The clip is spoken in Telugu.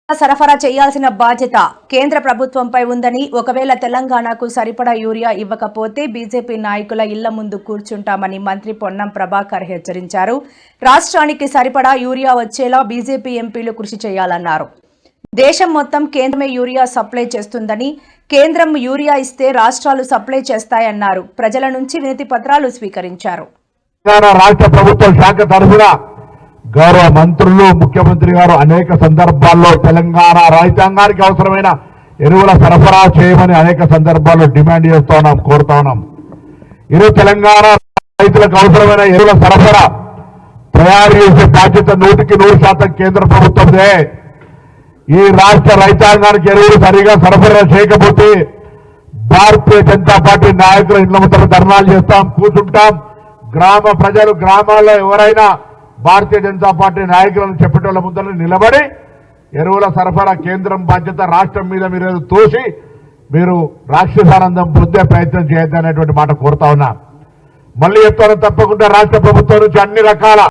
సరఫరా చేయాల్సిన బాధ్యత కేంద్ర ప్రభుత్వంపై ఉందని, ఒకవేళ తెలంగాణకు సరిపడా యూరియా ఇవ్వకపోతే బీజేపీ నాయకుల ఇళ్ల ముందు కూర్చుంటామని మంత్రి పొన్నం ప్రభాకర్ హెచ్చరించారు. రాష్ట్రానికి సరిపడా యూరియా వచ్చేలా బీజేపీ ఎంపీలు కృషి చేయాలన్నారు. దేశం మొత్తం కేంద్రమే యూరియా సప్లై చేస్తుందని, కేంద్రం యూరియా ఇస్తే రాష్ట్రాలు సప్లై చేస్తాయన్నారు. ప్రజల నుంచి వినతి పత్రాలు స్వీకరించారు. రాష్ట్ర ప్రభుత్వ శాఖ తరఫున గౌరవ మంత్రులు, ముఖ్యమంత్రి గారు అనేక సందర్భాల్లో తెలంగాణ రైతాంగానికి అవసరమైన ఎరువుల సరఫరా చేయమని అనేక సందర్భాల్లో డిమాండ్ చేస్తా ఉన్నాం, కోరుతా ఉన్నాం. ఈరోజు తెలంగాణ రైతులకు అవసరమైన ఎరువుల సరఫరా తయారు చేసే బాధ్యత 100% కేంద్ర ప్రభుత్వందే. ఈ రాష్ట్ర రైతాంగానికి ఎరువులు సరిగా సరఫరా చేయకపోతే భారతీయ జనతా పార్టీ నాయకుల ఇళ్ల ముందర ధర్నాలు చేస్తాం, కూర్చుంటాం. గ్రామ ప్రజలు, గ్రామాల్లో ఎవరైనా భారతీయ జనతా పార్టీ నాయకులను చెప్పేటోళ్ళ ముందర నిలబడి ఎరువుల సరఫరా కేంద్రం బాధ్యత రాష్ట్రం మీద మీరు తోసి మీరు రాక్షసానందం పొందే ప్రయత్నం చేయొద్దనేటువంటి మాట కోరుతా ఉన్నా. మళ్ళీ చెప్తాను, తప్పకుండా రాష్ట్ర ప్రభుత్వం నుంచి అన్ని రకాల